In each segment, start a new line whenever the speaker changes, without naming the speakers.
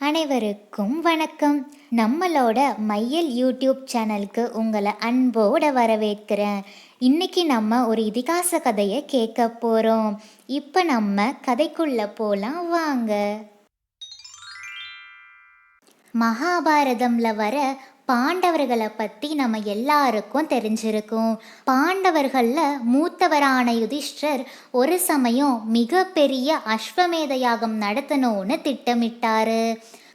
அனைவருக்கும் வணக்கம். நம்மளோட மையல் யூடியூப் சேனலுக்கு உங்களை அன்போடு வரவேற்கிறேன். இன்னைக்கு நம்ம ஒரு இதிகாச கதையை கேட்க போகிறோம். இப்போ நம்ம கதைக்குள்ளே போகலாம் வாங்க. மகாபாரதம்ல வர பாண்டவர்களை பற்றி நம்ம எல்லாருக்கும் தெரிஞ்சிருக்கும். பாண்டவர்களில் மூத்தவரான யுதிஷ்டர் ஒரு சமயம் மிகப்பெரிய அஸ்வமேத யாகம் நடத்தணும்னு திட்டமிட்டாரு.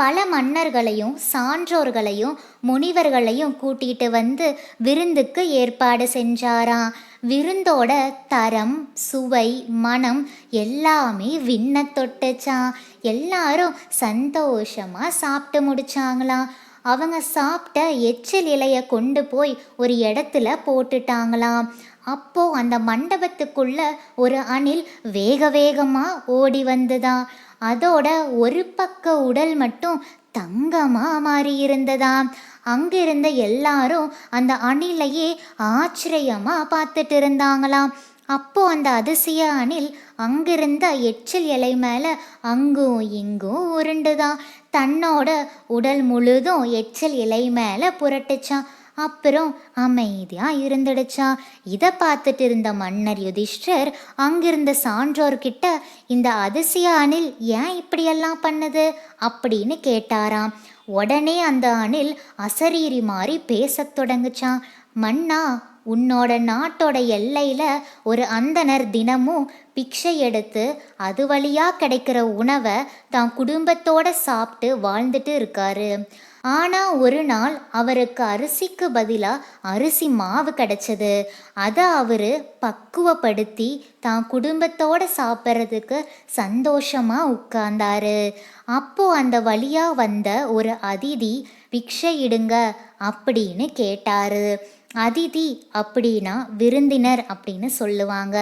பல மன்னர்களையும் சான்றோர்களையும் முனிவர்களையும் கூட்டிகிட்டு வந்து விருந்துக்கு ஏற்பாடு செஞ்சாராம். விருந்தோட தரம் சுவை மனம் எல்லாமே விண்ண தொட்டுச்சான். எல்லாரும் சந்தோஷமாக சாப்பிட்டு முடிச்சாங்களாம். அவங்க சாப்பிட்ட எச்சில் இலையை கொண்டு போய் ஒரு இடத்துல போட்டுட்டாங்களாம். அப்போ அந்த மண்டபத்துக்குள்ள ஒரு அணில் வேக வேகமாக ஓடி வந்துதான். அதோட ஒரு பக்க உடல் மட்டும் தங்கமாக மாறி இருந்ததாம். அங்கிருந்த எல்லாரும் அந்த அணிலையே ஆச்சரியமாக பார்த்துட்டு இருந்தாங்களாம். அப்போ அந்த அதிசய அணில் அங்கிருந்த எச்சில் இலை மேலே அங்கும் இங்கும் உருண்டுதான். தன்னோட உடல் முழுதும் எச்சில் இலை மேலே புரட்டுச்சான். அப்புறம் அமைதியாக இருந்துடுச்சான். இதை பார்த்துட்டு இருந்த மன்னர் யுதிஷ்டர் அங்கிருந்த சான்றோர்கிட்ட இந்த அதிசய அணில் ஏன் இப்படியெல்லாம் பண்ணுது அப்படின்னு கேட்டாராம். உடனே அந்த அணில் அசரீரி மாதிரி பேசத் தொடங்குச்சான். மன்னா, உன்னோட நாட்டோட எல்லையில் ஒரு அந்தனர் தினமும் பிக்ஷை எடுத்து அது வழியாக கிடைக்கிற உணவை தான் குடும்பத்தோடு சாப்பிட்டு வாழ்ந்துட்டு இருக்காரு. ஆனால் ஒரு நாள் அவருக்கு அரிசிக்கு பதிலாக அரிசி மாவு கிடைச்சது. அதை அவர் பக்குவப்படுத்தி தான் குடும்பத்தோடு சாப்பிட்றதுக்கு சந்தோஷமாக உட்கார்ந்தாரு. அப்போது அந்த வழியாக வந்த ஒரு அதிதி பிக்ஷை இடுங்க அப்படின்னு கேட்டாரு. அதிதி அப்படின்னா விருந்தினர் அப்படின்னு சொல்லுவாங்க.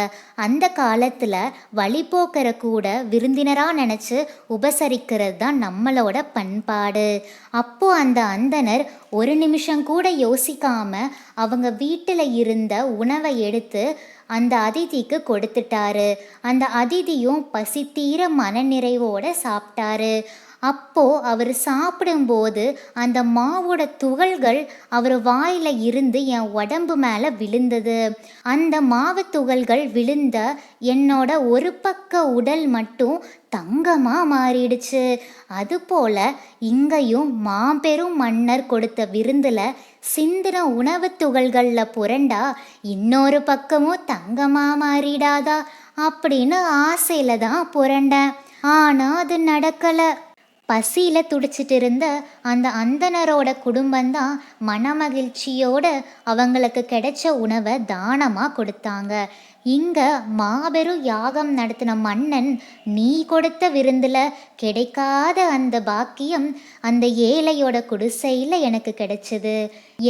அந்த காலத்தில் வழிபோக்கரை கூட விருந்தினராக நினச்சி உபசரிக்கிறது தான் நம்மளோட பண்பாடு. அப்போது அந்த அந்தனர் ஒரு நிமிஷம் கூட யோசிக்காமல் அவங்க வீட்டில் இருந்த உணவை எடுத்து அந்த அதிதிக்கு கொடுத்துட்டாரு. அந்த அதிதியும் பசித்தீர மனநிறைவோடு சாப்பிட்டாரு. அப்போது அவர் சாப்பிடும்போது அந்த மாவோட துகள்கள் அவர் வாயில் இருந்து என் உடம்பு மேலே விழுந்தது. அந்த மாவு துகள்கள் விழுந்த என்னோட ஒரு பக்க உடல் மட்டும் தங்கமாக மாறிடுச்சு. அதுபோல் இங்கேயும் மாபெரும் மன்னர் கொடுத்த விருந்தில் சிந்தின உணவு துகள்களில் புரண்டா இன்னொரு பக்கமும் தங்கமாக மாறிடாதா அப்படின்னு ஆசையில் தான் புரண்டேன். ஆனால் அது நடக்கலை. பசியில் துடிச்சிட்டு இருந்த அந்த அந்தனரோட குடும்பம்தான் மனமகிழ்ச்சியோடு அவங்களுக்கு கிடைச்ச உணவை தானமாக கொடுத்தாங்க. இங்கே மாபெரும் யாகம் நடத்தின மன்னன் நீ கொடுத்த விருந்தில் கிடைக்காத அந்த பாக்கியம் அந்த ஏழையோட குடிசையில் எனக்கு கிடைச்சது.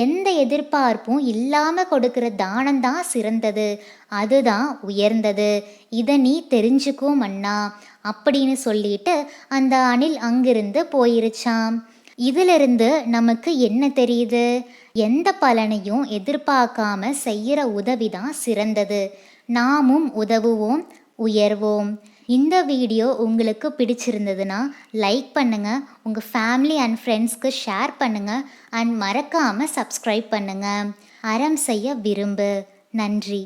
எந்த எதிர்பார்ப்பும் இல்லாமல் கொடுக்குற தானம்தான் சிறந்தது, அதுதான் உயர்ந்தது. இதை நீ தெரிஞ்சுக்கும் மன்னா அப்படின்னு சொல்லிட்டு அந்த அணில் அங்கிருந்து போயிருச்சாம். இதிலிருந்து நமக்கு என்ன தெரியுது? எந்த பலனையும் எதிர்பார்க்காம செய்கிற உதவி தான் சிறந்தது. நாமும் உதவுவோம், உயர்வோம். இந்த வீடியோ உங்களுக்கு பிடிச்சிருந்ததுன்னா லைக் பண்ணுங்கள், உங்கள் ஃபேமிலி அண்ட் ஃப்ரெண்ட்ஸ்க்கு ஷேர் பண்ணுங்கள், அண்ட் மறக்காமல் சப்ஸ்கிரைப் பண்ணுங்கள். அறம் செய்ய விரும்பு. நன்றி.